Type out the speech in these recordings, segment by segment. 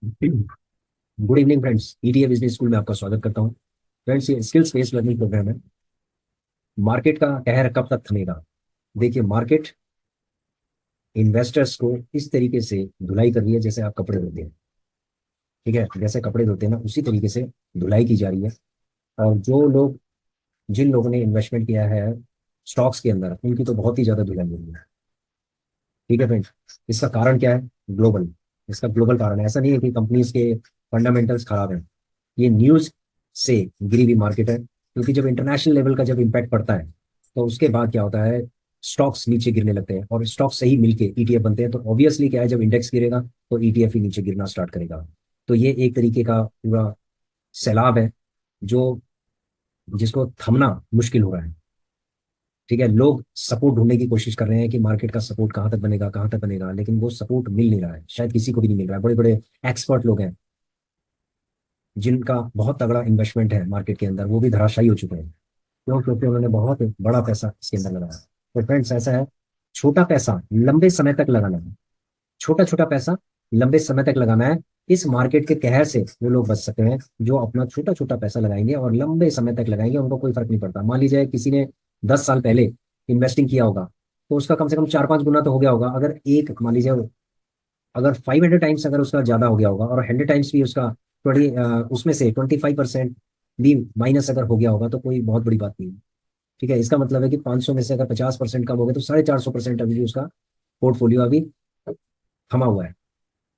Good evening friends, ETA business school में आपका स्वागत करता हूँ। फ्रेंड्स, ये स्किल्स बेस्ड लर्निंग प्रोग्राम है। मार्केट का कहर कब तक थमेगा? देखिए, मार्केट इन्वेस्टर्स को इस तरीके से धुलाई कर रही है जैसे आप कपड़े धोते हैं। ठीक है, जैसे कपड़े धोते हैं ना, उसी तरीके से धुलाई की जा रही है। और जिन लोगों ने इन्वेस्टमेंट किया है स्टॉक्स के अंदर, उनकी तो बहुत ही ज्यादा धुलाई हो रही है। ठीक है फ्रेंड्स, इसका कारण क्या है? ग्लोबल। इसका ग्लोबल कारण है, ऐसा नहीं है कि कंपनीज के फंडामेंटल्स खराब हैं। ये न्यूज से गिरी हुई मार्केट है, क्योंकि जब इंटरनेशनल लेवल का जब इम्पैक्ट पड़ता है तो उसके बाद क्या होता है, स्टॉक्स नीचे गिरने लगते हैं और स्टॉक्स सही मिलके ईटीएफ बनते हैं। तो ऑब्वियसली क्या है, जब इंडेक्स गिरेगा तो ईटीएफ ही नीचे गिरना स्टार्ट करेगा। तो ये एक तरीके का पूरा सैलाब है जो जिसको थमना मुश्किल हो रहा है। ठीक है, लोग सपोर्ट ढूंढने की कोशिश कर रहे हैं कि मार्केट का सपोर्ट कहाँ तक बनेगा, कहाँ तक बनेगा, लेकिन वो सपोर्ट मिल नहीं रहा है, शायद किसी को भी नहीं मिल रहा है। बड़े बड़े एक्सपर्ट लोग हैं जिनका बहुत तगड़ा इन्वेस्टमेंट है मार्केट के अंदर, वो भी धराशायी हो चुके हैं। क्यों? क्योंकि उन्होंने बहुत बड़ा पैसा इसके अंदर लगाया। तो फ्रेंड्स, ऐसा है, छोटा पैसा लंबे समय तक लगाना है। छोटा छोटा पैसा लंबे समय तक लगाना है। इस मार्केट के कहर से वो लोग बच सकते हैं जो अपना छोटा छोटा पैसा लगाएंगे और लंबे समय तक लगाएंगे, उनको कोई फर्क नहीं पड़ता। मान लीजिए किसी ने 10 साल पहले इन्वेस्टिंग किया होगा, तो उसका कम से कम 4-5 गुना तो हो गया होगा। अगर एक मान लीजिए, अगर 500 टाइम्स अगर उसका ज्यादा हो गया होगा और 100 टाइम्स भी उसका 20, उसमें से 25% भी माइनस अगर हो गया होगा, तो कोई बहुत बड़ी बात नहीं है। ठीक है, इसका मतलब है कि 500 में से अगर 50% कम हो गया तो 450% अभी भी उसका पोर्टफोलियो अभी थमा हुआ है।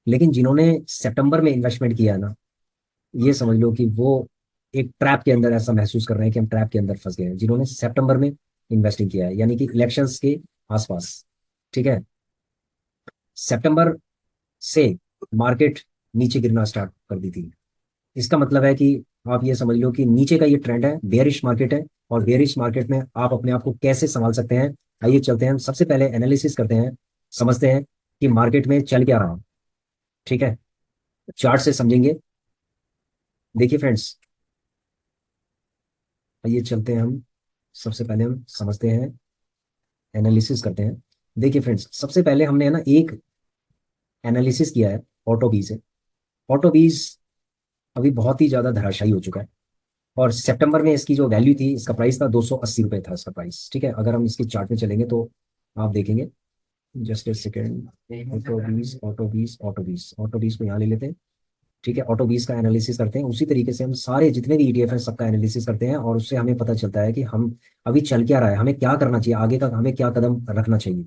लेकिन जिन्होंने सितंबर में इन्वेस्टमेंट किया है ना, ये समझ लो कि वो एक ट्रैप के अंदर ऐसा महसूस कर रहे हैं कि हम ट्रैप के अंदर फंस गए हैं, जिन्होंने सितंबर में इन्वेस्टिंग किया है, यानी कि इलेक्शंस के आसपास। ठीक है, सितंबर से मार्केट नीचे गिरना स्टार्ट कर दी थी। इसका मतलब है कि आप ये समझ लो कि नीचे का ये ट्रेंड है, बेयरिश मार्केट है। और बेयरिश मार्केट में आप अपने आप को कैसे संभाल सकते हैं, आइए चलते हैं, सबसे पहले एनालिसिस करते हैं, समझते हैं कि मार्केट में चल क्या रहा है। ठीक है, चार्ट से समझेंगे। देखिए फ्रेंड्स, आइए चलते हैं हम, सबसे पहले हम समझते हैं, एनालिसिस करते हैं। देखिए फ्रेंड्स, सबसे पहले हमने है ना एक एनालिसिस किया है ऑटो बी से। ऑटो बीज अभी बहुत ही ज्यादा धराशायी हो चुका है। और सितंबर में इसकी जो वैल्यू थी, इसका प्राइस था 280 रुपये था इसका प्राइस। ठीक है, अगर हम इसके चार्ट में चलेंगे तो आप देखेंगे, जस्ट ए सेकेंड। ऑटो बीस को यहाँ ले लेते हैं। ठीक है, ऑटो बीस का एनालिसिस करते हैं, उसी तरीके से हम सारे जितने भी ईटीएफ हैं सबका एनालिसिस करते हैं, और उससे हमें पता चलता है कि हम अभी चल क्या रहा है, हमें क्या करना चाहिए, आगे तक हमें क्या कदम रखना चाहिए।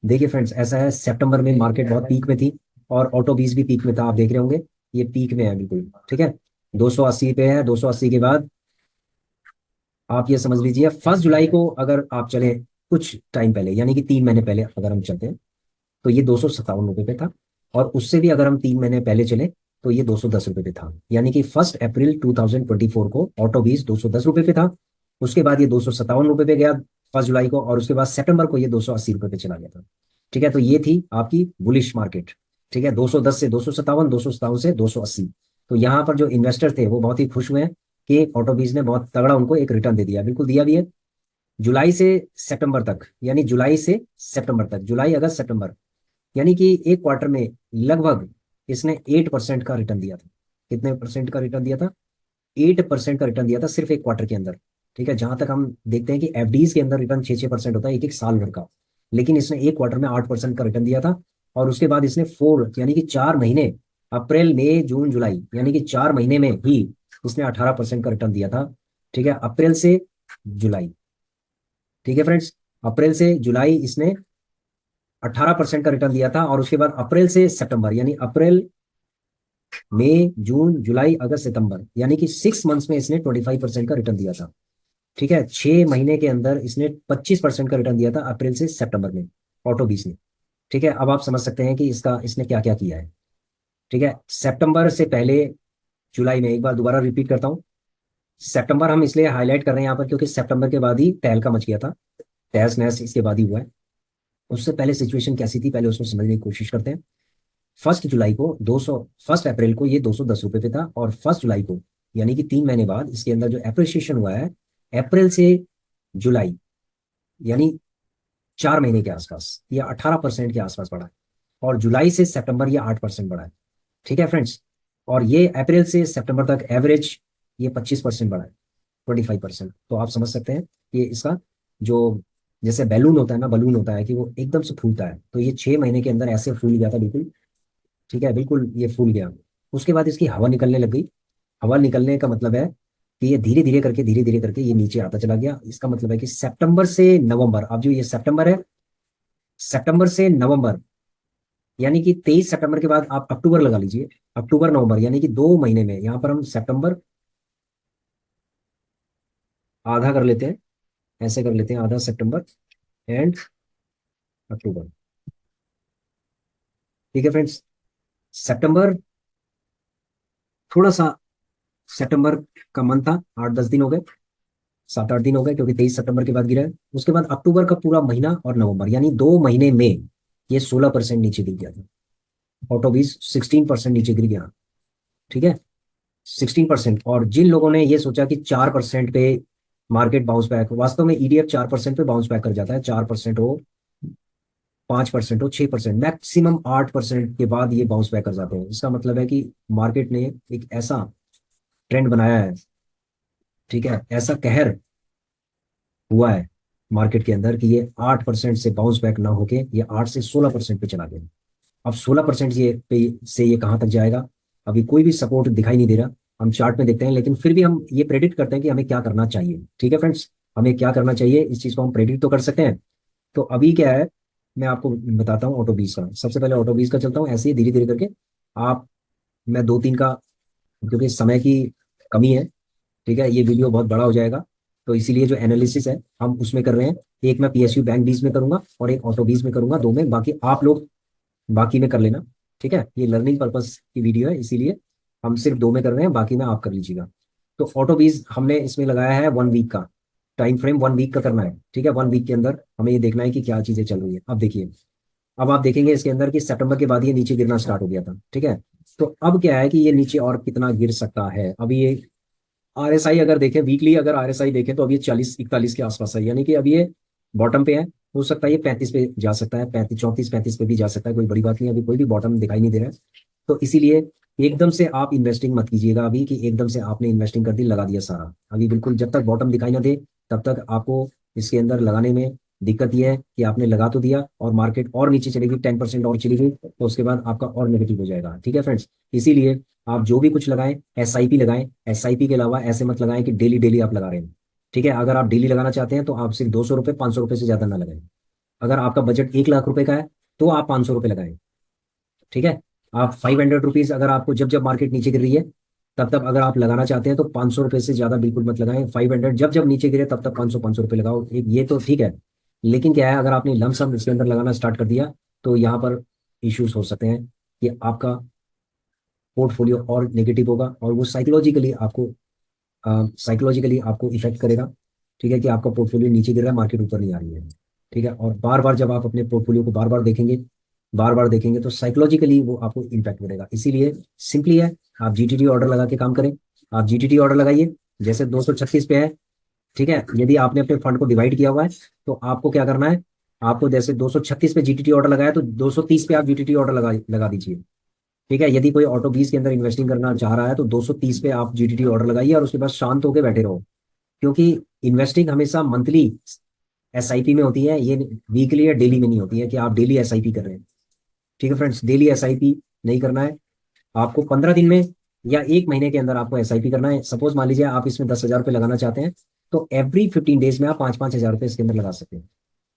देखिए फ्रेंड्स, ऐसा है, सितंबर में मार्केट बहुत पीक में थी और ऑटो बीस भी पीक में था, आप देख रहे होंगे, ये पीक में है बिल्कुल। ठीक है, 280 पे है। 280 के बाद आप ये समझ लीजिए, 1 जुलाई को अगर आप चले कुछ टाइम पहले, यानी कि 3 महीने पहले अगर हम चलते हैं, तो ये 257 रुपये पे था। और उससे भी अगर हम 3 महीने पहले चले तो ये 210 रुपये पे था। यानी कि 1 अप्रैल 2024 को ऑटो बीस 210 रुपये पे था। उसके बाद ये 257 रुपये पे गया 1 जुलाई को, और उसके बाद सितंबर को ये 280 रुपये पे चला गया था। ठीक है, तो ये थी आपकी बुलिश मार्केट। ठीक है, 210 से 257, 257 से 280। तो यहाँ पर जो इन्वेस्टर थे वो बहुत ही खुश हुए हैं कि ऑटो बीस ने बहुत तगड़ा उनको एक रिटर्न दे दिया, बिल्कुल दिया भी है। जुलाई से सितंबर तक, यानी जुलाई से सितंबर तक, जुलाई अगस्त सितंबर, यानी कि एक क्वार्टर में लगभग इसने 8% का रिटर्न दिया था। कितने परसेंट का रिटर्न दिया था? 8% का रिटर्न दिया था सिर्फ एक क्वार्टर के अंदर। ठीक है, जहां तक हम देखते हैं कि एफडीज के अंदर रिटर्न 6-6% होता है एक एक साल भर का, लेकिन इसने एक क्वार्टर में 8% का रिटर्न दिया था। और उसके बाद इसने 4 यानी कि 4 महीने, अप्रैल मई जून जुलाई, यानी कि 4 महीने में ही इसने 18% का रिटर्न दिया था। ठीक है, अप्रैल से जुलाई। ठीक है फ्रेंड्स, अप्रैल से जुलाई इसने 18% का रिटर्न दिया था। और उसके बाद अप्रैल से सितंबर, यानी अप्रैल मई जून जुलाई अगस्त सितंबर, यानी कि 6 मंथ्स में इसने 25% का रिटर्न दिया था। ठीक है, 6 महीने के अंदर इसने 25% का रिटर्न दिया था अप्रैल से सितंबर में, ऑटो बीस ने। ठीक है, अब आप समझ सकते हैं कि इसका इसने क्या क्या किया है। ठीक है, सितंबर से पहले, जुलाई में, एक बार दोबारा रिपीट करता हूँ। सितंबर हम इसलिए हाईलाइट कर रहे हैं यहाँ पर क्योंकि सितंबर के बाद ही तहलका मच गया था। तहस नहस इसके बाद ही हुआ है। उससे पहले सिचुएशन कैसी थी, पहले उसको समझने की कोशिश करते हैं। 1 जुलाई को 200, 1 अप्रैल को ये 210 रुपये पे था, और 1 जुलाई को, यानी कि 3 महीने बाद इसके अंदर जो एप्रिसिएशन हुआ है, अप्रैल से जुलाई, यानी 4 महीने के आसपास, ये 18% के आसपास बढ़ा है। और जुलाई से सितंबर ये 8% बढ़ा है। ठीक है फ्रेंड्स, और ये अप्रैल से सितंबर तक एवरेज ये 25% बढ़ा है, 25%। तो आप समझ सकते हैं कि इसका जो, जैसे बैलून होता है ना, बलून होता है कि वो एकदम से फूलता है, तो ये 6 महीने के अंदर ऐसे फूल गया था बिल्कुल। ठीक है, बिल्कुल ये फूल गया। उसके बाद इसकी हवा निकलने लग गई। हवा निकलने का मतलब है कि ये धीरे धीरे करके ये नीचे आता चला गया। इसका मतलब है कि सितंबर से नवंबर, अब जो ये सितंबर है, सितंबर से नवंबर, यानी कि 23 सितंबर के बाद आप अक्टूबर लगा लीजिए। अक्टूबर नवंबर यानी कि 2 महीने में, यहाँ पर हम सितंबर आधा कर लेते हैं, ऐसे कर लेते हैं, आधा सितंबर एंड अक्टूबर। ठीक है फ्रेंड्स, सितंबर थोड़ा सा, सितंबर का मंथ था, 8-10 दिन हो गए, 7-8 दिन हो गए, क्योंकि 23 सितंबर के बाद गिरा है। उसके बाद अक्टूबर का पूरा महीना और नवंबर, यानी 2 महीने में ये 16% नीचे गिर गया था। ऑटो बीस 16% नीचे गिर गया। ठीक है, 16%। और जिन लोगों ने ये सोचा कि 4% पे मार्केट बाउंस बैक, वास्तव में ईडीएफ 4% पे बाउंस बैक कर जाता है। 4% हो, 5% हो, 6%, मैक्सिमम 8% के बाद ये बाउंस बैक कर जाते हैं। इसका मतलब है कि मार्केट ने एक ऐसा ट्रेंड बनाया है, ठीक है, ऐसा कहर हुआ है मार्केट के अंदर कि ये 8% से बाउंस बैक ना होके ये 8 से 16% पे चला गया। अब 16% ये पे से ये कहाँ तक जाएगा, अभी कोई भी सपोर्ट दिखाई नहीं दे रहा। हम चार्ट में देखते हैं, लेकिन फिर भी हम ये प्रेडिक्ट करते हैं कि हमें क्या करना चाहिए। ठीक है फ्रेंड्स, हमें क्या करना चाहिए, इस चीज को हम प्रेडिक्ट तो कर सकते हैं। तो अभी क्या है, मैं आपको बताता हूँ ऑटो बीस का। सबसे पहले ऑटो बीस का चलता हूँ, ऐसे ही धीरे धीरे करके। आप, मैं 2-3 का, क्योंकि समय की कमी है, ठीक है, ये वीडियो बहुत बड़ा हो जाएगा, तो इसीलिए जो एनालिसिस है हम उसमें कर रहे हैं। एक मैं पीएसयू बैंक बीस में करूंगा और एक ऑटो बीस में करूंगा, दो में, बाकी आप लोग बाकी में कर लेना। ठीक है, ये लर्निंग पर्पस की वीडियो है, इसीलिए हम सिर्फ दो में कर रहे हैं, बाकी में आप कर लीजिएगा। तो ऑटो बीज हमने इसमें लगाया है 1 वीक का टाइम फ्रेम, 1 वीक का करना है। ठीक है, 1 वीक के अंदर हमें ये देखना है कि क्या चीजें चल रही है। अब देखिए, अब आप देखेंगे इसके अंदर कि सितंबर के बाद ये नीचे गिरना स्टार्ट हो गया था। ठीक है, तो अब क्या है कि ये नीचे और कितना गिर सकता है। अभी ये आरएसआई अगर देखें, वीकली अगर आरएसआई देखें, तो अभी 40-41 के आसपास है, यानी कि अब ये बॉटम पे है। हो सकता है ये 35 पे जा सकता है, 35, 34-35 पे भी जा सकता है, कोई बड़ी बात नहीं, अभी कोई भी बॉटम दिखाई नहीं दे रहा है। तो इसीलिए एकदम से आप इन्वेस्टिंग मत कीजिएगा अभी, कि एकदम से आपने इन्वेस्टिंग कर दी, लगा दिया सारा। अभी बिल्कुल जब तक बॉटम दिखाई ना दे, तब तक आपको इसके अंदर लगाने में दिक्कत यह है कि आपने लगा तो दिया और मार्केट और नीचे चलेगी, 10% और चली गई, तो उसके बाद आपका और नेगेटिव हो जाएगा। ठीक है फ्रेंड्स, इसीलिए आप जो भी कुछ लगाएं, एसआईपी लगाएं। एसआईपी के अलावा ऐसे मत लगाएं कि डेली डेली आप लगा रहे हैं। ठीक है, अगर आप डेली लगाना चाहते हैं तो आप सिर्फ 200 रुपये, 500 रुपये से ज्यादा ना लगाएं। अगर आपका बजट 1 लाख रुपए का है तो आप 500 रुपये लगाएं। ठीक है, आप 500 रुपीज, अगर आपको जब जब मार्केट नीचे गिर रही है तब तब अगर आप लगाना चाहते हैं तो 500 रुपये से ज्यादा बिल्कुल मत लगाएं। 500 जब जब नीचे गिरे तब तक 500-500 रुपये लगाओ, एक ये तो ठीक है। लेकिन क्या है, अगर आपने लमसम इसके अंदर लगाना स्टार्ट कर दिया तो यहाँ पर इश्यूज हो सकते हैं कि आपका पोर्टफोलियो और नेगेटिव होगा, और वो साइकोलॉजिकली आपको इफेक्ट करेगा। ठीक है, कि आपका पोर्टफोलियो नीचे गिर रहा है, मार्केट ऊपर नहीं आ रही है। ठीक है, और बार बार जब आप अपने पोर्टफोलियो को बार बार देखेंगे तो साइकोलॉजिकली वो आपको इम्पैक्ट करेगा। इसीलिए सिंपली है, आप जीटीटी ऑर्डर लगा के काम करें। आप जीटीटी ऑर्डर लगाइए, जैसे 236 पे है। ठीक है, यदि आपने अपने फंड को डिवाइड किया हुआ है तो आपको क्या करना है, आपको जैसे 236 पे जीटीटी ऑर्डर लगाया तो 230 पे आप जीटीटी ऑर्डर लगा दीजिए। ठीक है, यदि कोई ऑटो बीस के अंदर इन्वेस्टिंग करना चाह रहा है तो 230 पे आप जीटीटी ऑर्डर लगाइए और उसके बाद शांत होकर बैठे रहो। क्योंकि इन्वेस्टिंग हमेशा मंथली एसआईपी में होती है, ये वीकली या डेली में नहीं होती है कि आप डेली एसआईपी कर रहे हैं। ठीक है फ्रेंड्स, डेली एसआईपी नहीं करना है आपको। 15 दिन में या 1 महीने के अंदर आपको एसआईपी करना है। सपोज मान लीजिए आप इसमें 10,000 रुपये लगाना चाहते हैं, तो एवरी 15 डेज में आप 5-5 हज़ार रुपये इसके अंदर लगा सकते हैं।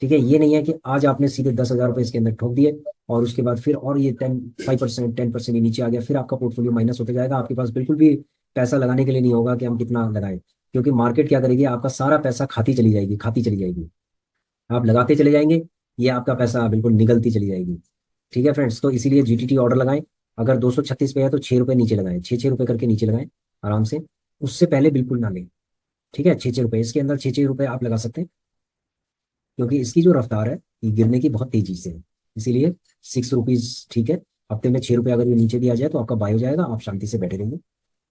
ठीक है, ये नहीं है कि आज आपने सीधे 10,000 रुपये इसके अंदर ठोक दिए और उसके बाद फिर और ये 5%, 10% ही नीचे आ गया, फिर आपका पोर्टफोलियो माइनस होते जाएगा। आपके पास बिल्कुल भी पैसा लगाने के लिए नहीं होगा कि हम कितना लगाएं, क्योंकि मार्केट क्या करेगी, आपका सारा पैसा खाती चली जाएगी, खाती चली जाएगी। आप लगाते चले जाएंगे, ये आपका पैसा बिल्कुल निगलती चली जाएगी। ठीक है फ्रेंड्स, तो इसीलिए जीटीटी ऑर्डर लगाएं। अगर 236 पे है तो 6 रुपये नीचे लगाएं, 6-6 रुपये करके नीचे लगाएं आराम से। उससे पहले बिल्कुल ना लें। ठीक है, 6-6 रुपये इसके अंदर, 6-6 रुपये आप लगा सकते हैं, क्योंकि इसकी जो रफ्तार है ये गिरने की बहुत तेजी से है। इसीलिए 6 रुपीज ठीक है। हफ्ते में 6 रुपये अगर ये नीचे भी आ जाए तो आपका बाय हो जाएगा, आप शांति से बैठे रहेंगे।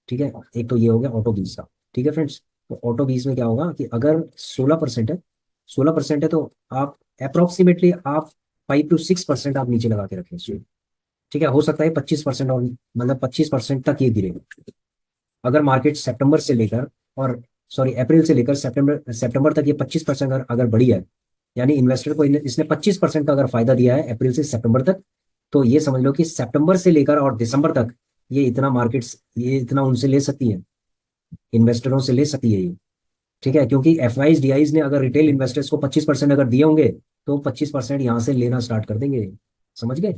ठीक है, एक तो ये हो गया ऑटो बीस का। ठीक है फ्रेंड्स, तो ऑटो बीस में क्या होगा कि अगर 16% है, 16% है तो आप अप्रोक्सीमेटली आप 5 to 6% आप नीचे लगा के रखें। ठीक है, हो सकता है 25% और मतलब 25% तक ये गिरे। अगर मार्केट सितंबर से लेकर और सॉरी अप्रैल से लेकर सितंबर सितंबर तक ये 25% अगर अगर बढ़ी है, यानी इन्वेस्टर को इसने 25% का अगर फायदा दिया है अप्रैल से सितंबर तक, तो ये समझ लो कि सितंबर से लेकर और दिसंबर तक ये इतना मार्केट्स ये इतना उनसे ले सकती है, इन्वेस्टरों से ले सकती है ये। ठीक है, क्योंकि एफ आईज डी आईज ने अगर रिटेल इन्वेस्टर्स को 25% अगर दिए होंगे, तो 25% यहाँ से लेना स्टार्ट कर देंगे। समझ गए?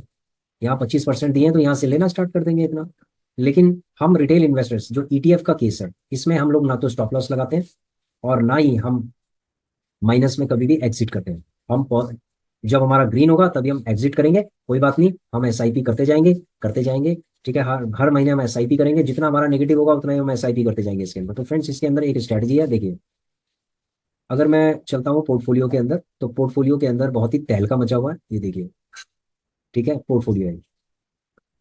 यहाँ 25% दिए हैं तो यहाँ से लेना स्टार्ट कर देंगे इतना। लेकिन हम रिटेल इन्वेस्टर्स जो ईटीएफ का केस है, इसमें हम लोग ना तो स्टॉप लॉस लगाते हैं और ना ही हम माइनस में कभी भी एग्जिट करते हैं। हम जब हमारा ग्रीन होगा तभी हम एग्जिट करेंगे, कोई बात नहीं, हम एसआईपी करते जाएंगे करते जाएंगे। ठीक है, हर हर महीने हम एसआईपी करेंगे, जितना हमारा नेगेटिव होगा उतना ही हम एसआईपी करते जाएंगे इसके अंदर। तो फ्रेंड्स इसके अंदर एक स्ट्रेटजी है, देखिए। अगर मैं चलता हूँ पोर्टफोलियो के अंदर, तो पोर्टफोलियो के अंदर बहुत ही तहलका मचा हुआ है, ये देखिए। ठीक है, पोर्टफोलियो है।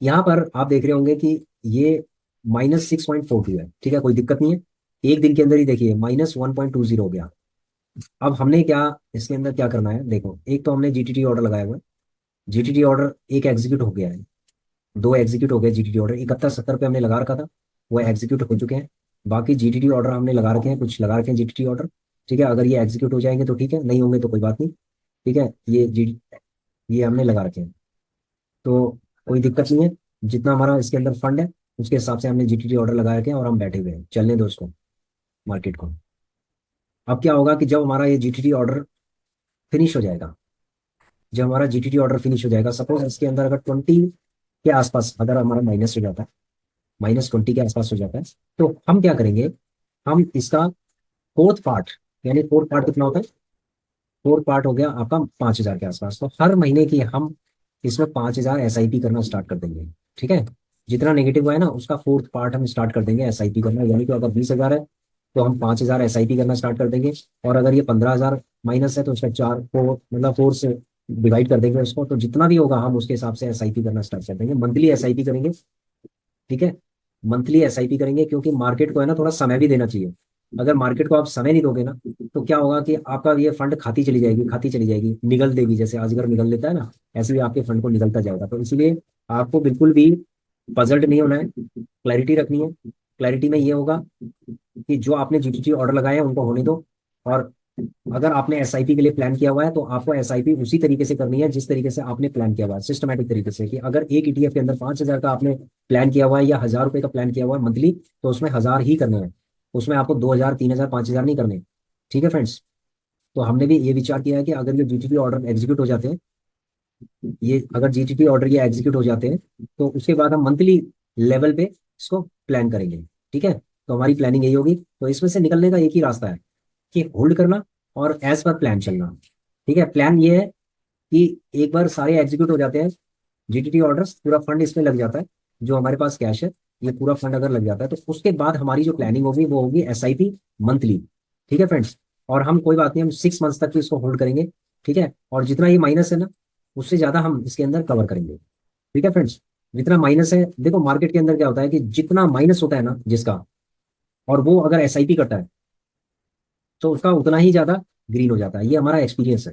यहाँ पर आप देख रहे होंगे कि ये -6.42 है। ठीक है, कोई दिक्कत नहीं है। एक दिन के अंदर ही देखिए -1.20 हो गया। अब हमने क्या इसके अंदर क्या करना है, देखो, एक तो हमने जीटीटी ऑर्डर लगाया हुआ है। जीटीटी ऑर्डर एक एग्जीक्यूट हो गया है, दो एग्जीक्यूट हो गए जीटीटी ऑर्डर। 71-70 पे हमने लगा रखा था, वो एग्जीक्यूट हो चुके हैं। बाकी जीटीटी ऑर्डर हमने लगा रखे हैं, कुछ लगा रखे हैं जीटीटी ऑर्डर। ठीक है, अगर ये एग्जीक्यूट हो जाएंगे तो ठीक है, नहीं होंगे तो कोई बात नहीं। ठीक है, ये हमने लगा रखे हैं, तो कोई दिक्कत नहीं है। जितना हमारा इसके अंदर फंड है उसके हिसाब से हमने जीटीटी ऑर्डर लगा रखे हैं और हम बैठे हुए हैं, चलने दो उसको, मार्केट को। अब क्या होगा कि जब हमारा ये जीटीटी ऑर्डर फिनिश हो जाएगा, जब हमारा जीटीटी ऑर्डर फिनिश हो जाएगा, सपोज इसके अंदर अगर 20 के आसपास अगर हमारा माइनस हो जाता है, -20 के आसपास हो जाता है, तो हम क्या करेंगे, हम इसका फोर्थ पार्ट, यानी फोर्थ पार्ट कितना होता है, फोर्थ पार्ट हो गया आपका 5,000 के आसपास, तो हर महीने की हम इसमें 5,000 एसआईपी करना स्टार्ट कर देंगे। ठीक है, जितना नेगेटिव हुआ है ना उसका फोर्थ पार्ट हम स्टार्ट कर देंगे एसआईपी करना, यानी कि अगर 20,000 है तो हम 5,000 एसआईपी करना स्टार्ट कर देंगे। और अगर ये 15,000 माइनस है तो उसका चार फोर मतलब फोर से डिवाइड कर देंगे उसको, तो जितना भी होगा हम उसके हिसाब से एसआईपी करना स्टार्ट कर देंगे, मंथली एसआईपी करेंगे। ठीक है, मंथली एसआईपी करेंगे, क्योंकि मार्केट को है ना थोड़ा समय भी देना चाहिए। अगर मार्केट को आप समय नहीं दोगे ना, तो क्या होगा कि आपका ये फंड खाती चली जाएगी, निगल देगी, जैसे अजगर निगल लेता है ना, ऐसे ही आपके फंड को निगलता जाएगा। तो इसलिए आपको बिल्कुल भी पजल्ड नहीं होना है, क्लैरिटी रखनी है। क्लैरिटी में ये होगा कि जो आपने जीटीटी ऑर्डर लगाए हैं उनको होने दो। और अगर आपने एसआईपी के लिए प्लान किया हुआ है तो आपको एसआईपी उसी तरीके से करनी है जिस तरीके से आपने प्लान किया हुआ है, सिस्टमेटिक तरीके से। कि अगर एक ईटीएफ के अंदर 5,000 का आपने प्लान किया हुआ है या 1,000 रुपए का प्लान किया हुआ है मंथली, तो उसमें 1,000 ही करने हैं, उसमें आपको 2,000 3,000 5,000 नहीं करने। ठीक है फ्रेंड्स, तो हमने भी ये विचार किया है कि अगर ये जीटीपी ऑर्डर एग्जीक्यूट हो जाते हैं, ये अगर जीटीपी ऑर्डर ये एग्जीक्यूट हो जाते हैं, तो उसके बाद हम मंथली लेवल पे इसको प्लान करेंगे। ठीक है, तो हमारी प्लानिंग यही होगी। तो इसमें से निकलने का एक ही रास्ता है कि होल्ड करना और एज पर प्लान चलना। ठीक है, प्लान ये है कि एक बार सारे एग्जीक्यूट हो जाते हैं जीटीटी ऑर्डर्स, पूरा फंड इसमें लग जाता है, जो हमारे पास कैश है, ये पूरा फंड अगर लग जाता है, तो उसके बाद हमारी जो प्लानिंग होगी वो होगी एसआईपी मंथली। ठीक है फ्रेंड्स, और हम कोई बात नहीं, हम 6 मंथ्स तक भी इसको होल्ड करेंगे। ठीक है, और जितना ये माइनस है ना उससे ज्यादा हम इसके अंदर कवर करेंगे। ठीक है फ्रेंड्स, जितना माइनस है, देखो मार्केट के अंदर क्या होता है कि जितना माइनस होता है ना जिसका, और वो अगर एसआईपी करता है, तो उसका उतना ही ज्यादा ग्रीन हो जाता है, ये हमारा एक्सपीरियंस है।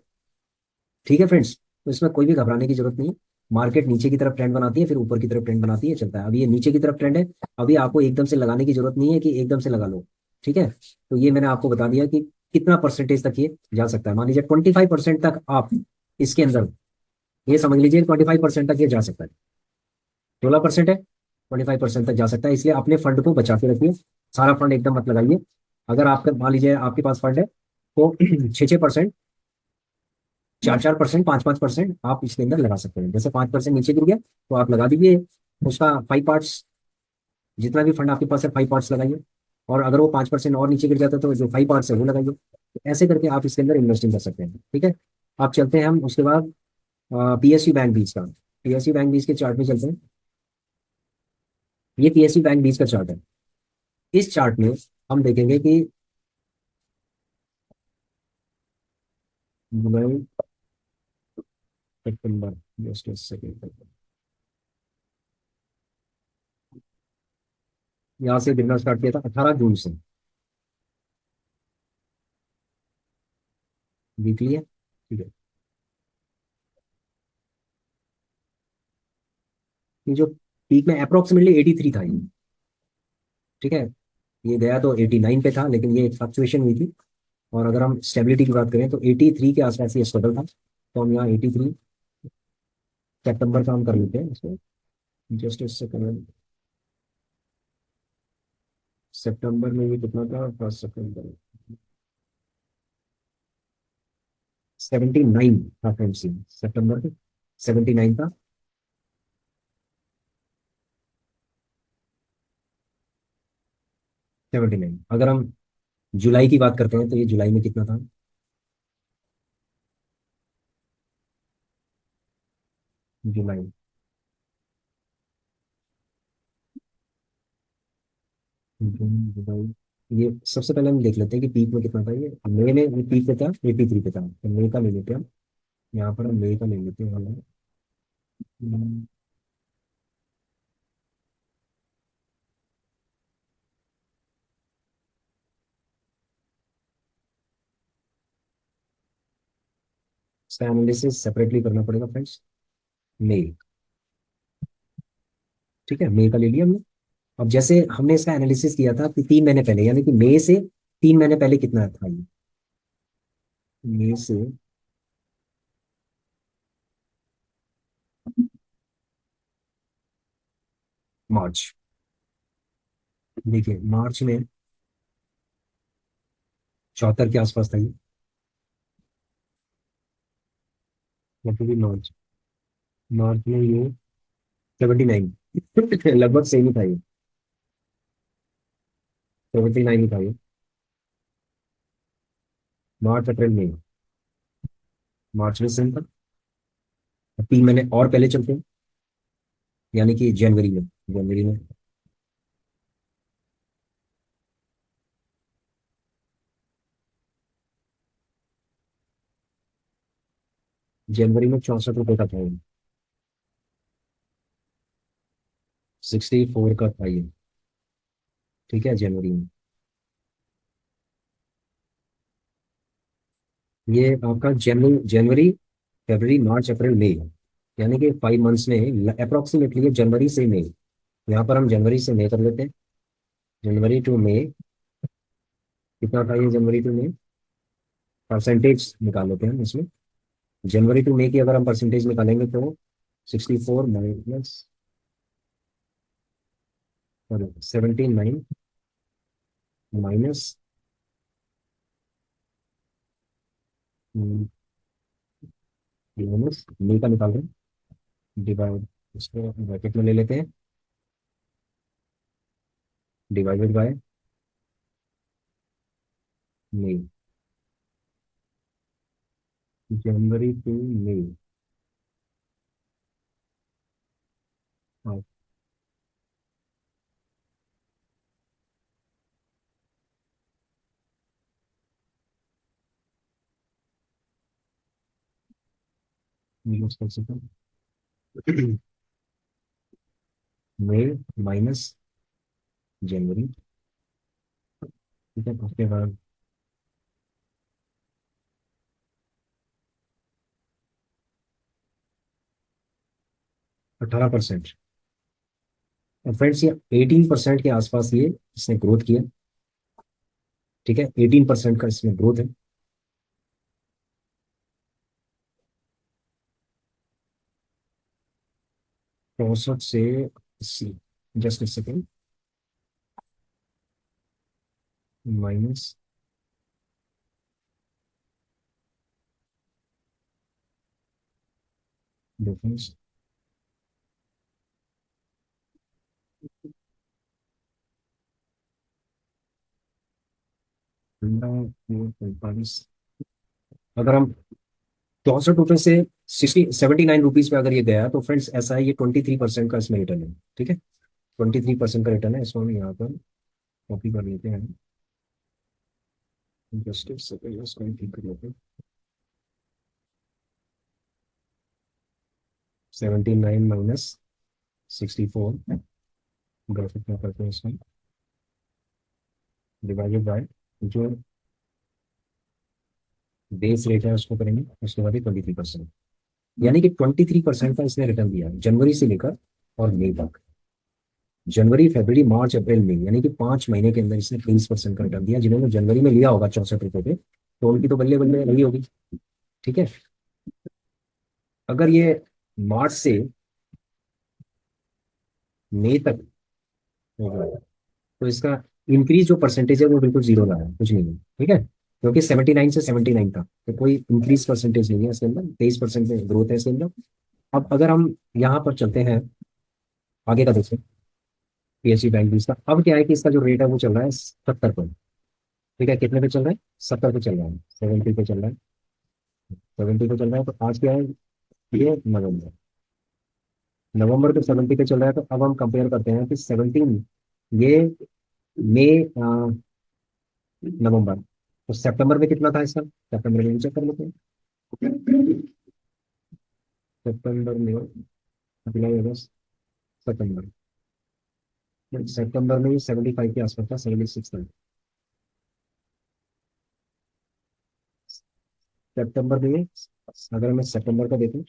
ठीक है फ्रेंड्स, तो इसमें कोई भी घबराने की जरूरत नहीं है। मार्केट नीचे की तरफ ट्रेंड बनाती है, फिर ऊपर की तरफ ट्रेंड बनाती है, चलता है। अभी ये नीचे की तरफ ट्रेंड है, अभी आपको एकदम से लगाने की जरूरत नहीं है कि एकदम से लगा लो। ठीक है, तो ये मैंने आपको बता दिया कि कितना परसेंटेज तक ये जा सकता है। मान लीजिए 25% तक आप इसके अंदर, ये समझ लीजिए 25% तक ये जा सकता है। 16% है, 25% तक जा सकता है, इसलिए अपने फंड को बचा के रखिए। सारा फंड एकदम मत लगाइए। अगर आपका मान लीजिए आपके पास फंड है तो 6-6%, 4-4%, 5-5% आप इसके अंदर लगा सकते हैं। जैसे 5% नीचे गिर गया तो आप लगा दीजिए उसका 5 पार्ट्स, जितना भी फंड आपके पास है 5 पार्ट्स लगाइए। और अगर वो 5% और नीचे गिर जाता है तो जो 5 पार्ट्स है वो लगाइए। तो ऐसे करके आप इसके अंदर इन्वेस्टिंग कर सकते हैं। ठीक है, आप चलते हैं हम उसके बाद पीएसयू बैंक बीज का, पीएसयू बैंक बीज के चार्ट में चलते हैं। ये पीएसयू बैंक बीज का चार्ट है। इस चार्ट में हम देखेंगे कि जुलाई, सितंबर, जस्ट सेकेंड, यहाँ से गिरना स्टार्ट किया था 18 जून से। वीकली है, ठीक है। ये जो पीक में अप्रोक्सीमेटली 83 था ये। ठीक है, ये गया तो 89 पे था, लेकिन ये फ्लक्चुएशन हुई थी। और अगर हम स्टेबिलिटी की बात करें तो 83 के आसपास ये स्टेबल था। तो हम यहाँ 83 सितंबर का हम कर लेते हैं इसको। जस्ट इस सेकंड, सितंबर में ये कितना था, फर्स्ट सितंबर 79 था फ्रेंड्स, सितंबर में 79 था। 79, अगर हम जुलाई की बात करते हैं तो ये जुलाई में कितना था? जुलाई, जून, जुलाई, ये सबसे पहले हम देख लेते हैं कि पीक में कितना था। ये मई में ये पीक पे था, 83 पे था, तो मई का ले लेते हैं हम। यहाँ पर हम मई का ले लेते हैं हम। इसका एनालिसिस सेपरेटली करना पड़ेगा फ्रेंड्स। मई, ठीक है, मई का ले लिया हमने। अब जैसे हमने इसका एनालिसिस किया था कि 3 महीने पहले, यानी कि मई से 3 महीने पहले कितना था ये? मई से मार्च, देखिए मार्च में 74 के आसपास था ये। मतलब मार्च, मार्च में ये 79 लगभग सेम ही था ये। 79 ही था ये। मार्च अप्रैल मई, मार्च में सेम था। अब 3 महीने और पहले चलते हैं, यानी कि जनवरी में। जनवरी में, जनवरी में 64 रुपये का था ये। 64 का था ये। ठीक है, जनवरी में। ये आपका जनवरी, जनवरी, फरवरी, मार्च, अप्रैल, मई, यानी कि 5 मंथ्स में अप्रोक्सीमेटली जनवरी से मई। यहाँ पर हम जनवरी से मई कर लेते हैं। जनवरी टू मई कितना था ये? जनवरी टू मई परसेंटेज निकाल लेते हैं हम इसमें। जनवरी टू मई की अगर हम परसेंटेज निकालेंगे तो 64 माइनस, सॉरी 79 माइनस, माइनस मई का निकाल रहे हैं, डिवाइड, इसको ब्रैकेट में ले लेते हैं, divided by May. January to May, हाँ, यूज कर सकते हैं। मई माइनस जनवरी, ठीक है, उसके बाद 18%। और फ्रेंड्स ये 18% के आसपास ये इसने ग्रोथ किया। ठीक है, 18% का इसमें ग्रोथ है। 64 से 80, जस्ट एक सेकेंड, माइनस डिफरेंस, 45। अगर हम 64 रुपये से 79 रुपीज पे अगर ये गया तो फ्रेंड्स ऐसा है, ये 23% का इसमें रिटर्न है। ठीक है, 23% का रिटर्न है। इसको हम यहाँ पर कॉपी कर लेते हैं। जस्ट एक सेकेंड, इसको हम ठीक कर लेते हैं। 79 माइनस 64, ग्राफिक में करते हैं इसमें, डिवाइडेड बाय जो बेस रेट है उसको करेंगे, उसके बाद 23%, यानी कि 23% का इसने रिटर्न दिया है जनवरी से लेकर और मई तक, जनवरी फरवरी मार्च अप्रैल मई, यानी कि 5 महीने के अंदर इसने 23% का रिटर्न दिया। जिन्होंने जनवरी में लिया होगा 64 रुपये पे, तो उनकी तो बल्ले बल्ले रही होगी। ठीक है, अगर ये मार्च से मई तक हो गया, तो इसका इंक्रीज जो परसेंटेज है वो बिल्कुल जीरो रहा है, कुछ नहीं है। ठीक है, क्योंकि 79 से 79 था, तो कोई इंक्रीज परसेंटेज नहीं है इसके अंदर, 23% में ग्रोथ है इसके अंदर। अब अगर हम यहाँ पर चलते हैं, आगे का देखते हैं पीएसयू बैंक भी, इसका अब क्या है कि इसका जो रेट है वो चल रहा है 70 पर। ठीक है, कितने पे चल रहा है? 70 पे चल रहा है, 70 पे चल रहा है, 70 पे चल रहा है। तो आज क्या है, ये नवंबर, नवंबर पे 70 पे चल रहा है। तो अब हम कंपेयर करते हैं कि 17, ये मई, नवंबर, तो सितंबर में कितना था इसका, सितंबर में चेक कर लेते हैं। सितंबर में, जुलाई अगस्त, सितंबर, सितंबर में ये 75 के आसपास था, 76 था। सितंबर में ये, अगर मैं सितंबर का देखूं,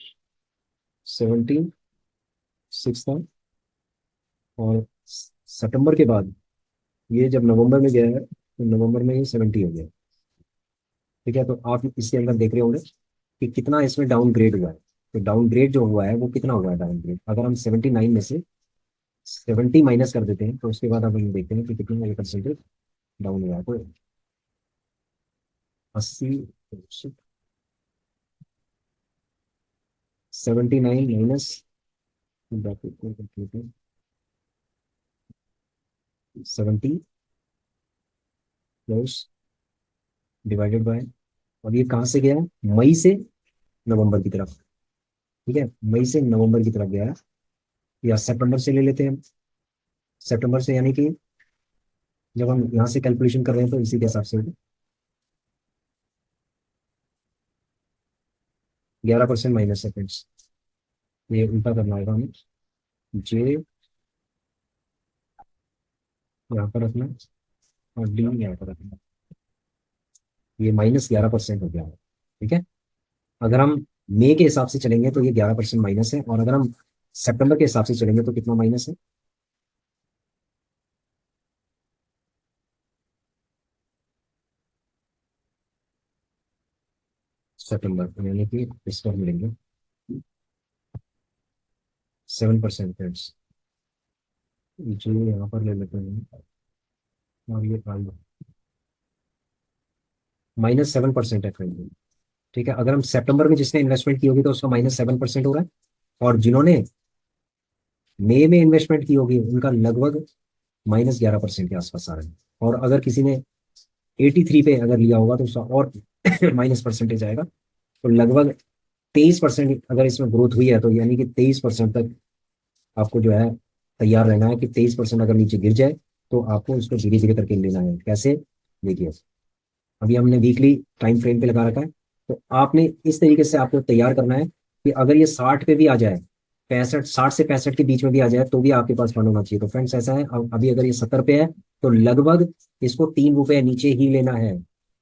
76 था। और सितंबर के बाद ये जब नवंबर में गया है, तो नवंबर में ये 70 हो गया। ठीक है, तो आप इसके अंदर देख रहे होंगे कि कितना इसमें डाउनग्रेड हुआ है। तो डाउनग्रेड जो हुआ है वो कितना हुआ है डाउनग्रेड, अगर हम 79 में से 70 माइनस कर देते हैं, तो उसके बाद अब हम देखते हैं कि कितना परसेंटेज डाउन हुआ है। तो 80, 79 माइनस 70 प्लस डिवाइडेड बाय, और ये कहाँ से गया है, मई से नवंबर की तरफ। ठीक है, मई से नवंबर की तरफ गया है, या सितंबर से ले लेते हैं हम। सितंबर से, यानी कि जब हम यहाँ से कैलकुलेशन कर रहे हैं तो इसी के हिसाब से 11% माइनस है फ्रेंड्स। ये उल्टा करना होगा हमें, जे यहाँ पर रखना और डी यहाँ पर रखना। ये -11% हो गया है। ठीक है, अगर हम मई के हिसाब से चलेंगे तो ये 11% माइनस है, और अगर हम सितंबर के हिसाब से चलेंगे तो कितना माइनस है? सितंबर यानी कि इस पर मिलेंगे 7% फ्रेंड्स। जो यहाँ पर ले लेते हैं, और ये -7% है फ्रेंड। ठीक है, अगर हम सितंबर में जिसने इन्वेस्टमेंट की होगी तो उसका -7% हो रहा है, और जिन्होंने मई में इन्वेस्टमेंट की होगी उनका लगभग -11% के आसपास आ रहा है। और अगर किसी ने 83 पे अगर लिया होगा तो उसका और माइनस परसेंटेज आएगा। तो लगभग 23% अगर इसमें ग्रोथ हुई है, तो यानी कि 23% तक आपको जो है तैयार रहना है कि 23% अगर नीचे गिर जाए तो आपको उसको धीरे धीरे करके लेना है। कैसे, देखिए, अभी हमने वीकली टाइम फ्रेम पे लगा रखा है। तो आपने इस तरीके से आपको तैयार करना है कि अगर ये 60 पे भी आ जाए, 65, 60 से 65 के बीच में भी आ जाए, तो भी आपके पास फंड होना चाहिए। तो फ्रेंड्स ऐसा है, अभी अगर ये 70 पे है, तो लगभग इसको 3 रुपए नीचे ही लेना है।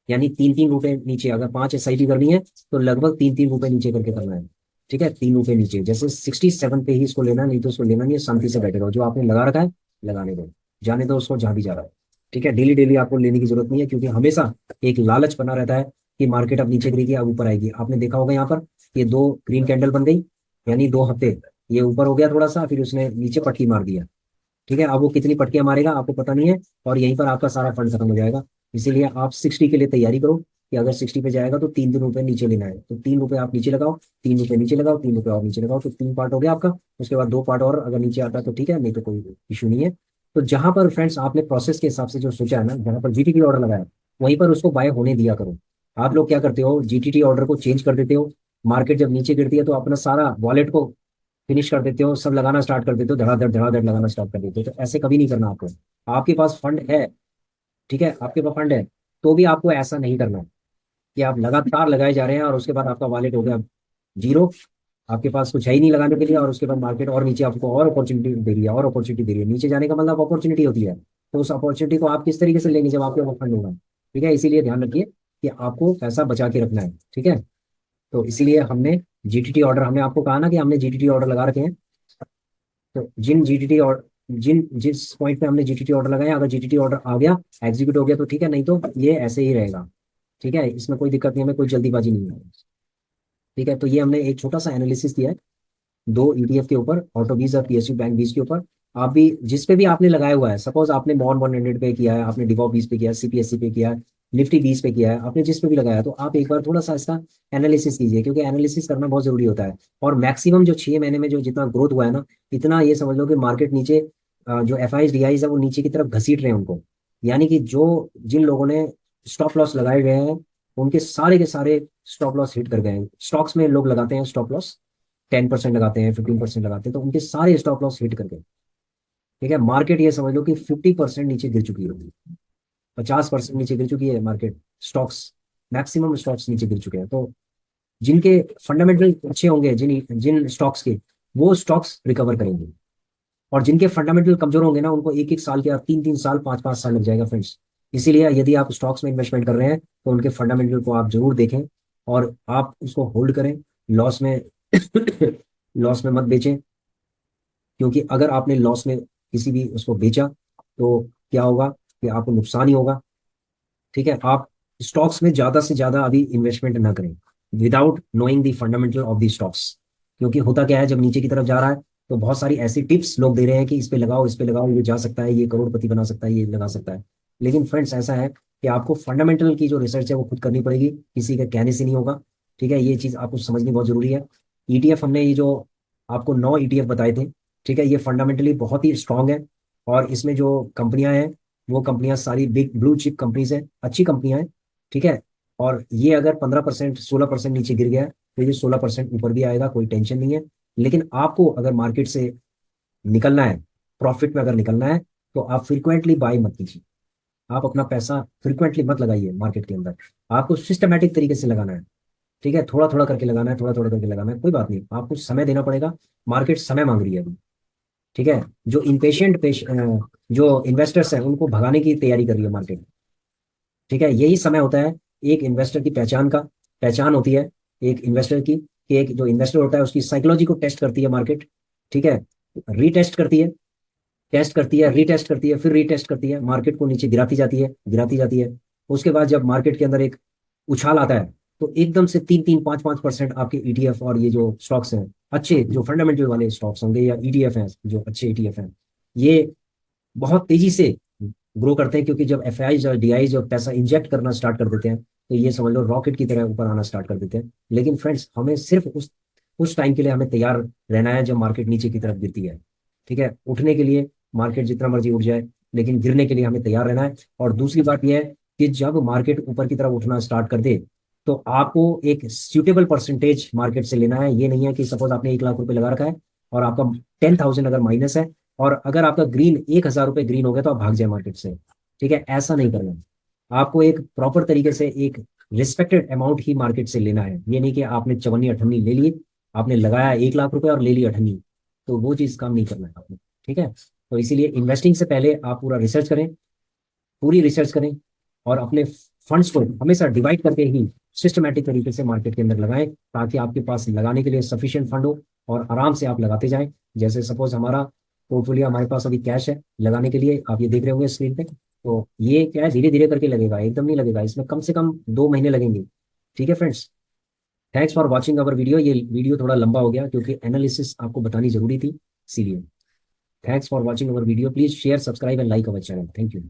यानी 3-3 रुपए नीचे, अगर 5 SIP करनी है तो लगभग 3-3 रुपए नीचे करके करना है। ठीक है, 3 रुपए नीचे, जैसे 67 पे ही इसको लेना, नहीं तो उसको लेना नहीं है। शांति से बैठे रहो, जो आपने लगा रखा है लगाने दो, जाने दो उसको जहां भी जा रहा है। ठीक है, डेली डेली आपको लेने की जरूरत नहीं है, क्योंकि हमेशा एक लालच बना रहता है कि मार्केट अब नीचे गिरेगी अब ऊपर आएगी। आपने देखा होगा यहाँ पर ये दो ग्रीन कैंडल बन गई, यानी 2 हफ्ते ये ऊपर हो गया थोड़ा सा, फिर उसने नीचे पटकी मार दिया। ठीक है, अब वो कितनी पटकियां मारेगा आपको पता नहीं है, और यहीं पर आपका सारा फंड खत्म हो जाएगा। इसीलिए आप 60 के लिए तैयारी करो कि अगर 60 पे जाएगा तो 3-3 रुपए नीचे लेना है। तो 3 रुपए आप नीचे लगाओ, 3 रुपए नीचे लगाओ, 3 रुपए और नीचे लगाओ, तो 3 पार्ट हो गया आपका। उसके बाद 2 पार्ट और अगर नीचे आता है तो ठीक है, नहीं तो कोई इशू नहीं है। तो जहां पर फ्रेंड्स आपने प्रोसेस के हिसाब से जो सोचा है ना, जहां पर जीटीटी ऑर्डर लगाया, वहीं पर उसको बाय होने दिया करो। आप लोग क्या करते हो, जीटीटी ऑर्डर को चेंज कर देते हो। मार्केट जब नीचे गिरती है तो अपना सारा वॉलेट को फिनिश कर देते हो, सब लगाना स्टार्ट कर देते हो, धड़ाधड़ लगाना स्टार्ट कर देते हो। तो ऐसे कभी नहीं करना आपको। आपके पास फंड है, ठीक है, आपके पास फंड है, तो भी आपको ऐसा नहीं करना है कि आप लगातार लगाए जा रहे हैं और उसके बाद आपका वॉलेट हो गया जीरो, आपके पास कुछ है ही नहीं लगाने के लिए, और उसके बाद मार्केट और नीचे आपको और अपॉर्चुनिटी दे रही है, और अपॉर्चुनिटी दे रही है। नीचे जाने का मतलब अपॉर्चुनिटी होती है। तो उस अपॉर्चुनिटी को आप किस तरीके से लेंगे जब आपके पास फंड होगा। ठीक है, इसीलिए ध्यान रखिए कि आपको पैसा बचा के रखना है। ठीक है, तो इसीलिए हमने जीटीटी ऑर्डर, हमने आपको कहा ना कि हमने जीटीटी ऑर्डर लगा रखे हैं। तो जिन जीटीटी और जिन जिस पॉइंट पे हमने जीटीटी ऑर्डर लगाया, अगर जीटीटी ऑर्डर आ गया, एग्जीक्यूट हो गया तो ठीक है, नहीं तो ये ऐसे ही रहेगा। ठीक है, इसमें कोई दिक्कत नहीं है, हमें कोई जल्दीबाजी नहीं है। ठीक है, तो ये हमने एक छोटा सा एनालिसिस किया है दो ईटीएफ के ऊपर, ऑटो बीज और पीएसयू बैंक बीज के ऊपर। आप भी जिस पे भी आपने लगाया हुआ है, सपोज आपने मॉन 100 पे किया है, आपने डिवॉ बीज पे किया है, सीपीएससी पे किया है, निफ्टी बीज पे किया है, आपने जिस पे भी लगाया तो आप एक बार थोड़ा सा इसका एनालिसिस कीजिए, क्योंकि एनालिसिस करना बहुत जरूरी होता है। और मैक्सिमम जो 6 महीने में जो जितना ग्रोथ हुआ है ना, इतना ये समझ लो कि मार्केट नीचे जो एफ आई डी है वो नीचे की तरफ घसीट रहे हैं उनको। यानी कि जो जिन लोगों ने स्टॉप लॉस लगाए हुए हैं, उनके सारे के सारे स्टॉप लॉस हिट कर गए हैं। स्टॉक्स में लोग लगाते हैं स्टॉप लॉस, 10% लगाते हैं, 15% लगाते हैं, तो उनके सारे स्टॉप लॉस हिट कर गए। ठीक है, मार्केट ये समझ लो कि 50% नीचे गिर चुकी है, 50% नीचे गिर चुकी है मार्केट। स्टॉक्स, मैक्सिमम स्टॉक्स नीचे गिर चुके हैं। तो जिनके फंडामेंटल अच्छे होंगे, जिन जिन स्टॉक्स के, वो स्टॉक्स रिकवर करेंगे। और जिनके फंडामेंटल कमजोर होंगे ना, उनको एक एक साल के, 3 3 साल, 5 5 साल लग जाएगा फ्रेंड्स। इसीलिए यदि आप स्टॉक्स में इन्वेस्टमेंट कर रहे हैं तो उनके फंडामेंटल को आप जरूर देखें और आप उसको होल्ड करें। लॉस में लॉस में मत बेचें, क्योंकि अगर आपने लॉस में किसी भी उसको बेचा तो क्या होगा कि आपको नुकसान ही होगा। ठीक है, आप स्टॉक्स में ज्यादा से ज्यादा अभी इन्वेस्टमेंट ना करें without knowing the fundamental of the stocks. क्योंकि होता क्या है, जब नीचे की तरफ जा रहा है तो बहुत सारी ऐसी टिप्स लोग दे रहे हैं कि इस पे लगाओ, इस पे लगाओ, ये जा सकता है, ये करोड़पति बना सकता है, ये लगा सकता है। लेकिन फ्रेंड्स ऐसा है कि आपको फंडामेंटल की जो रिसर्च है वो खुद करनी पड़ेगी, किसी के कहने से नहीं होगा। ठीक है, ये चीज आपको समझनी बहुत जरूरी है। ईटीएफ हमने ये जो आपको 9 ईटीएफ बताए थे, ठीक है, ये फंडामेंटली बहुत ही स्ट्रांग है। और इसमें जो कंपनियां हैं, वो कंपनियां सारी बिग ब्लू चिप कंपनीज हैं, अच्छी कंपनियां हैं। ठीक है, और ये अगर 15% 16% नीचे गिर गया तो ये 16% ऊपर भी आएगा, कोई टेंशन नहीं है। लेकिन आपको अगर मार्केट से निकलना है, प्रॉफिट में अगर निकलना है, तो आप फ्रिक्वेंटली बाय मत कीजिए। आप अपना पैसा फ्रिक्वेंटली मत लगाइए मार्केट के अंदर, आपको सिस्टमेटिक तरीके से लगाना है। ठीक है, थोड़ा थोड़ा करके लगाना है, थोड़ा थोड़ा करके लगाना है, कोई बात नहीं, आपको समय देना पड़ेगा। मार्केट समय मांग रही है अभी। ठीक है, जो इम्पेशेंट जो इन्वेस्टर्स हैं उनको भगाने की तैयारी कर रही है मार्केट। ठीक है, यही समय होता है एक इन्वेस्टर की पहचान होती है एक इन्वेस्टर की, कि एक जो इन्वेस्टर होता है उसकी साइकोलॉजी को टेस्ट करती है मार्केट। ठीक है, रीटेस्ट करती है, टेस्ट करती है, रीटेस्ट करती है, फिर रीटेस्ट करती है, मार्केट को नीचे गिराती जाती है, गिराती जाती है। उसके बाद जब मार्केट के अंदर एक उछाल आता है, तो एकदम से 3 3 5 5% आपके ईटीएफ और ये जो स्टॉक्स हैं, अच्छे जो फंडामेंटल वाले स्टॉक्स होंगे या ईटीएफ हैं, जो अच्छे ईटीएफ हैं, ये बहुत तेजी से ग्रो करते हैं। क्योंकि जब एफआईज और डीआईज और पैसा इंजेक्ट करना स्टार्ट कर देते हैं, तो ये समझ लो रॉकेट की तरह ऊपर आना स्टार्ट कर देते हैं। लेकिन फ्रेंड्स, हमें सिर्फ उस टाइम के लिए हमें तैयार रहना है जब मार्केट नीचे की तरफ गिरती है। ठीक है, उठने के लिए मार्केट जितना मर्जी उठ जाए, लेकिन गिरने के लिए हमें तैयार रहना है। और दूसरी बात यह है कि जब मार्केट ऊपर की तरफ उठना स्टार्ट कर दे, तो आपको एक सूटेबल परसेंटेज मार्केट से लेना है। ये नहीं है कि सपोज आपने 1 लाख रुपए लगा रखा है और आपका 10,000 अगर माइनस है, और अगर आपका ग्रीन 1,000 रुपए ग्रीन हो गया तो आप भाग जाए मार्केट से। ठीक है, ऐसा नहीं करना है। आपको एक प्रॉपर तरीके से एक रिस्पेक्टेड अमाउंट ही मार्केट से लेना है। ये नहीं कि आपने चवन्नी अठन्नी ले ली, आपने लगाया 1 लाख रुपए और ले ली अठन्नी, तो वो चीज काम नहीं करना है आपने। ठीक है, तो इसीलिए इन्वेस्टिंग से पहले आप पूरा रिसर्च करें, पूरी रिसर्च करें, और अपने फंड्स को हमेशा डिवाइड करके ही सिस्टमेटिक तरीके से मार्केट के अंदर लगाएं, ताकि आपके पास लगाने के लिए सफिशिएंट फंड हो और आराम से आप लगाते जाएं। जैसे सपोज हमारा पोर्टफोलियो, हमारे पास अभी कैश है लगाने के लिए, आप ये देख रहे होंगे स्क्रीन पे। तो ये क्या है, धीरे धीरे करके लगेगा, एकदम नहीं लगेगा, इसमें कम से कम 2 महीने लगेंगे। ठीक है friends, thanks for watching our video. ये वीडियो थोड़ा लंबा हो गया क्योंकि एनालिसिस आपको बतानी जरूरी थी, इसीलिए। Thanks for watching our video, please share, subscribe and like our channel. Thank you.